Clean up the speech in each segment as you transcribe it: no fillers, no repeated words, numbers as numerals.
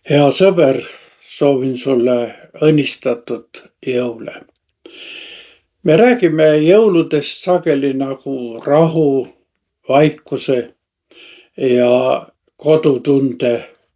Hea sõber, soovin sulle õnnistatud jõule. Me räägime jõuludest sageli nagu rahu, vaikuse ja kodutunde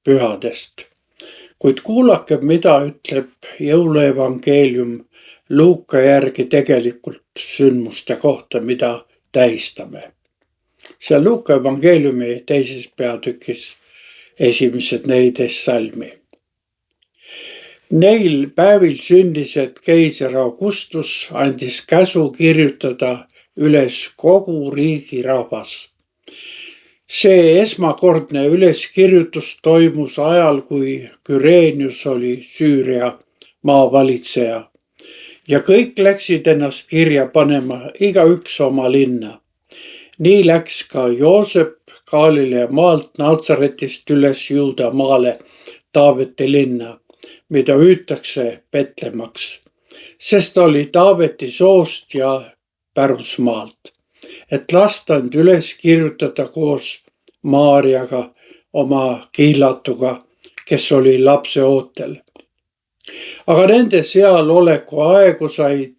pühadest. Kuid kuulake, mida ütleb jõuluevangeelium Luuka järgi tegelikult sündmuste kohta, mida tähistame. Seal Luuka evangeeliumi 2. peatükis esimesed 14 salmi. Neil päevil sündis, et keiser Augustus andis käsu kirjutada üles kogu riigi rahvas. See esmakordne üleskirjutus toimus ajal, kui Küreenius oli Süüria maavalitseja ja kõik läksid ennast kirja panema, igaüks oma linna. Nii läks ka Joosep Galiilea maalt Natsaretist üles Juuda maale Taaveti linna, mida hüütakse Betlemmaks, sest oli Taaveti soost ja pärusmaalt, et lasta end üles kirjutada koos Maarjaga, oma kihlatuga, kes oli lapseootel. Aga nende sealoleku aegu said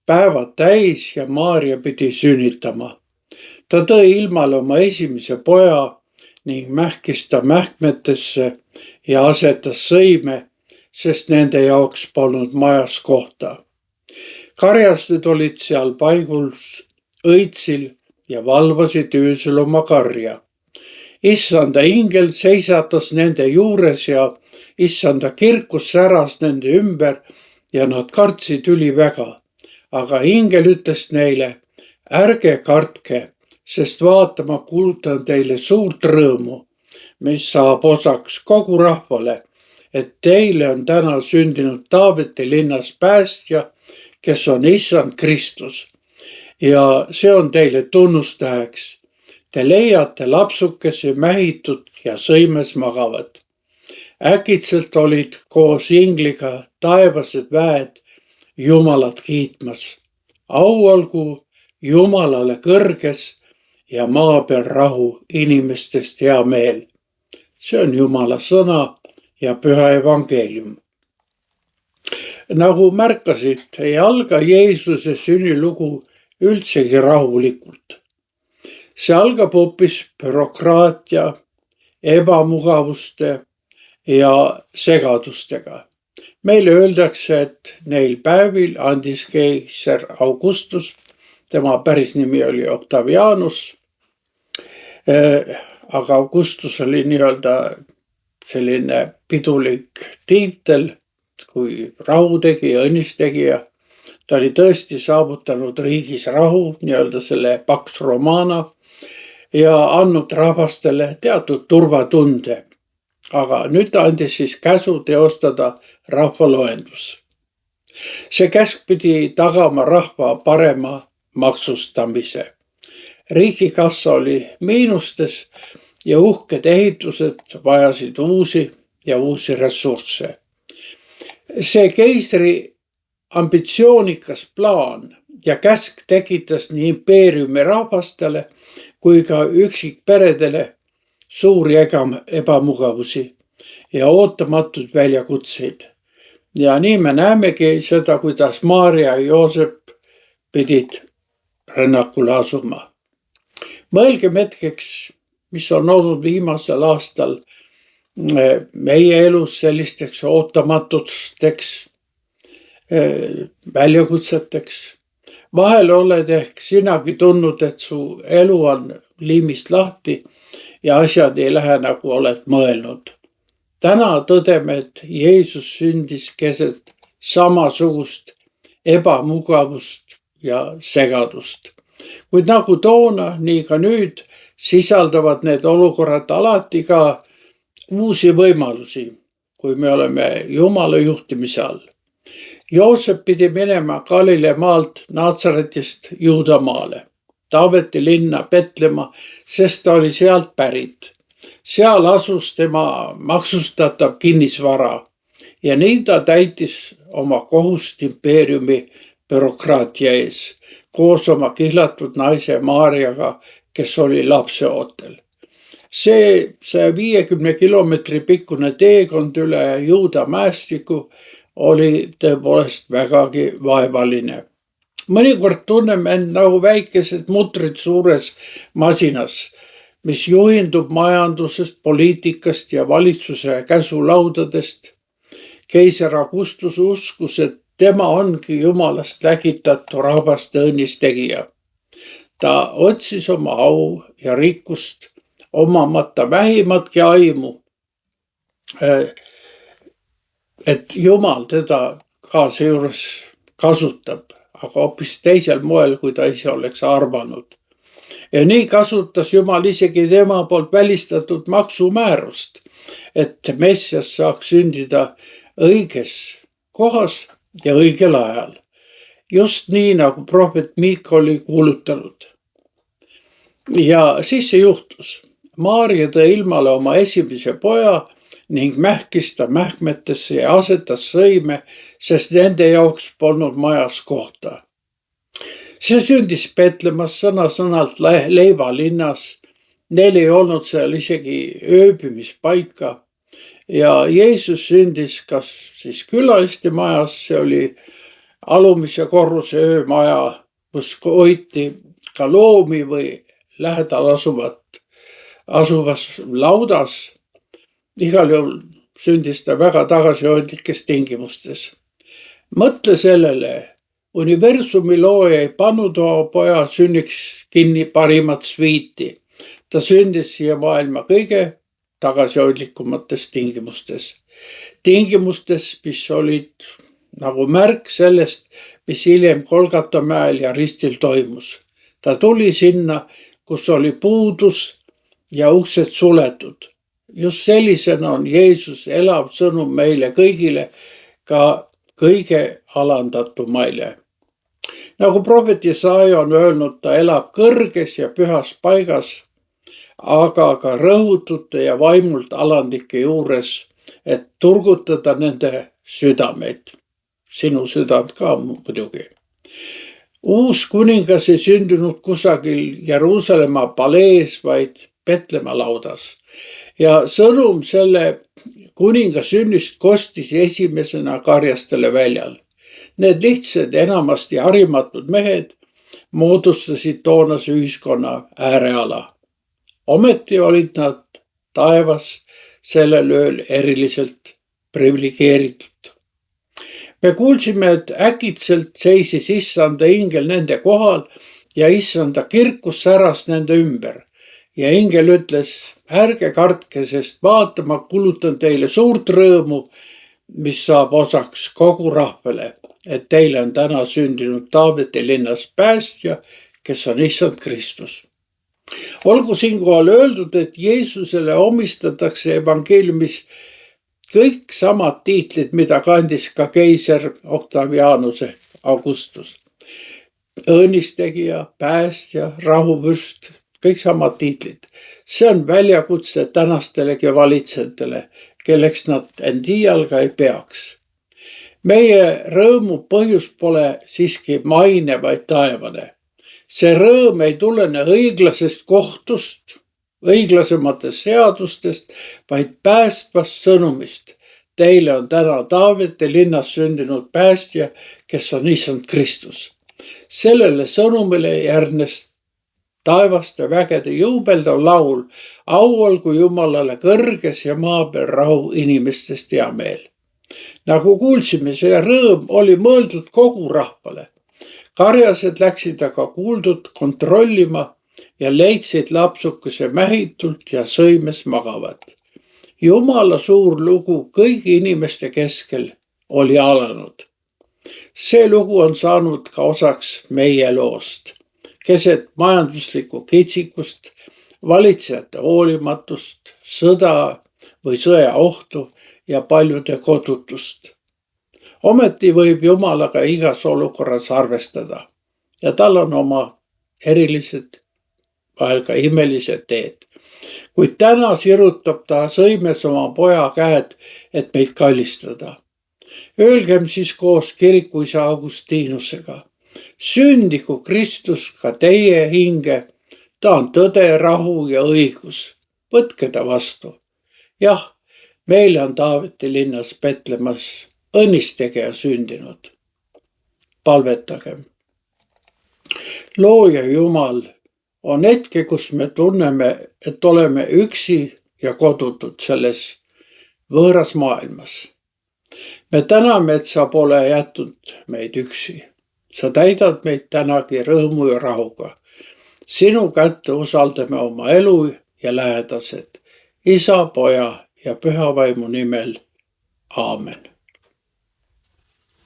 päevad täis ja Maarja pidi sünnitama. Ta tõi ilmale oma esimese poja ning mähkis ta mähkmetesse ja asetas sõime, sest nende jaoks polnud majas kohta. Karjased olid seal paigus õitsil ja valvasid öösel oma karja. Issanda ingel seisatas nende juures ja issanda kirkus säras nende ümber ja nad kartsid üliväga. Aga ingel ütles neile, ärge kartke, sest vaata, ma kuulutan teile suurt rõõmu, mis saab osaks kogu rahvale, et teile on täna sündinud Taaveti linnas päästja, kes on issand Kristus. Ja see on teile tunnustäheks. Te leiate lapsukese mähitud ja sõimes magavad. Äkitselt olid koos ingliga taevased väed Jumalat kiitmas. Au olgu Jumalale kõrges ja maa peal rahu, inimestest hea meel. See on Jumala sõna ja püha evangeelium. Nagu märkasid, ei alga Jeesuse sünnilugu üldsegi rahulikult. See algab hoopis bürokraatia, ebamugavuste ja segadustega. Meile öeldakse, et neil päevil andis keiser Augustus, tema päris nimi oli Octavianus, aga Augustus oli nii-öelda selline pidulik tiitel kui rahutegija, õnnistegija. Ta oli tõesti saavutanud riigis rahu, nii-öelda selle Pax Romana ja andnud rahvastele teatud turvatunde. Aga nüüd ta andis siis käsu teostada rahvaloendus. See käsk pidi tagama rahva parema maksustamise. Riigikassa oli miinustes ja uhked ehitused vajasid uusi ressursse. See keisri ambitsioonikas plaan ja käsk tekitas nii impeeriumi rahvastele kui ka üksikperedele suuri ebamugavusi ja ootamatuid väljakutseid. Ja nii me näemegi seda, kuidas Maarja ja Joosep pidid rännakule asuma. Mõelgem hetkeks, mis on olnud viimasel aastal meie elus sellisteks ootamatusteks väljakutseteks. Vahel oled ehk sinagi tundnud, et su elu on liimist lahti ja asjad ei lähe nagu oled mõelnud. Täna tõdeme, et Jeesus sündis keset samasugust ebamugavust ja segadust. Kuid nagu toona, nii ka nüüd sisaldavad need olukorrad alati ka uusi võimalusi, kui me oleme Jumala juhtimise all. Joosep pidi minema Galiilea maalt Natsaretist Juuda maale, Taaveti linna Betlemma, sest ta oli sealt pärit. Seal asus tema maksustatav kinnisvara ja nii ta täitis oma kohust impeeriumi bürokraatia ees, koos oma kihlatud naise Maarjaga, kes oli lapseootel. See 150 kilomeetri pikkune teekond üle Juuda mäestiku oli tõepoolest vägagi vaevaline. Mõnikord tunneme end nagu väikesed mutrid suures masinas, mis juhindub majandusest, poliitikast ja valitsuse käsulaudadest. Keiser Augustus uskus, et tema ongi Jumalast lägitatu rahvaste õnnistegija. Ta otsis oma au ja rikkust, omamata vähimatki aimu, et Jumal teda ka seejuures kasutab, aga hoopis teisel moel, kui ta ise oleks arvanud. Ja nii kasutas Jumal isegi tema poolt välistatud maksumäärust, et Messias saaks sündida õiges kohas ja õigel ajal. Just nii, nagu prohvet Miika oli kuulutanud. Ja siis see juhtus. Maarja tõi ilmale oma esimese poja ning mähkis ta mähkmetesse ja asetas sõime, sest nende jaoks polnud majas kohta. See sündis Petlemmas sõna-sõnalt leivalinnas. Neil ei olnud seal isegi ööbimispaika. Ja Jeesus sündis kas siis külaliste majas, see oli alumise korruse öömaja, kus hoiti ka loomi või lähedal asuvas laudas. Igal juhul sündis ta väga tagasihoidlikes tingimustes. Mõtle sellele, universumi looja ei pannud oma poja sünniks kinni parimat sviiti. Ta sündis siia maailma kõige tagasihoidlikumates tingimustes. Tingimustes, mis olid nagu märk sellest, mis hiljem Golgata mäel ja ristil toimus. Ta tuli sinna, kus oli puudus ja uksed suletud. Just sellisena on Jeesus elav sõnum meile kõigile, ka kõige alandatumaile. Nagu prohvet Jesaja on öelnud, ta elab kõrges ja pühas paigas, aga ka rõhutute ja vaimult alandike juures, et turgutada nende südameid. Sinu südant ka muidugi. Uus kuningas ei sündinud kusagil Jeruusalemma palees, vaid Petlemma laudas. Ja sõnum selle kuninga sünnist kostis esimesena karjastele väljal. Need lihtsad enamasti harimatud mehed moodustasid toonase ühiskonna ääreala. Ometi olid nad taevas sellel ööl eriliselt privilegeeritud. Me kuulsime, et äkitselt seisis issanda ingel nende kohal ja issanda kirkus säras nende ümber. Ja ingel ütles, ärge kartke, sest vaata, ma kulutan teile suurt rõõmu, mis saab osaks kogu rahvale, et teile on täna sündinud Taaveti linnas päästja, kes on issand Kristus. Olgu siinkohal öeldud, et Jeesusele omistatakse evangeeliumis kõik samad tiitlid, mida kandis ka keiser Octavianus ehk Augustus. Õnnistegija, päästja, rahuvürst, kõik samad tiitlid. See on väljakutse tänastelegi valitsejatele, kelleks nad end iial ka ei peaks. Meie rõõmu põhjus pole siiski maine, vaid taevane. See rõõm ei tulene õiglasest kohtust, õiglasematest seadustest, vaid päästvast sõnumist. Teile on täna Taaveti linnas sündinud päästja, kes on issand Kristus. Sellele sõnumile järgnes taevaste vägede juubeldav laul, au olgu Jumalale kõrges ja maa peal rahu inimestest hea meel. Nagu kuulsime, see rõõm oli mõeldud kogu rahvale. Karjased läksid aga kuuldud kontrollima ja leidsid lapsukese mähitult ja sõimes magavat. Jumala suur lugu kõigi inimeste keskel oli alanud. See lugu on saanud ka osaks meie loost. Keset majanduslikku kitsikust, valitsejate hoolimatust, sõda või sõjaohtu ja paljude kodutust. Ometi võib Jumalaga igas olukorras arvestada ja tal on oma erilised, vahel ka imelised teed. Kuid täna sirutab ta sõimes oma poja käed, et meid kallistada. Öelgem siis koos kirikuisa Augustinusega. Sündigu Kristus ka teie hinge, ta on tõde, rahu ja õigus. võtke ta vastu. Jah, meile on Taaveti linnas Petlemmas õnnistegija sündinud. Palvetagem. Looja Jumal on hetke, kus me tunneme, et oleme üksi ja kodutud selles võõras maailmas. Me täname, et sa pole jätnud meid üksi. Sa täidad meid tänagi rõõmu ja rahuga. Sinu kätte usaldame oma elu ja lähedased. Isa, Poja ja Püha Vaimu nimel. Aamen.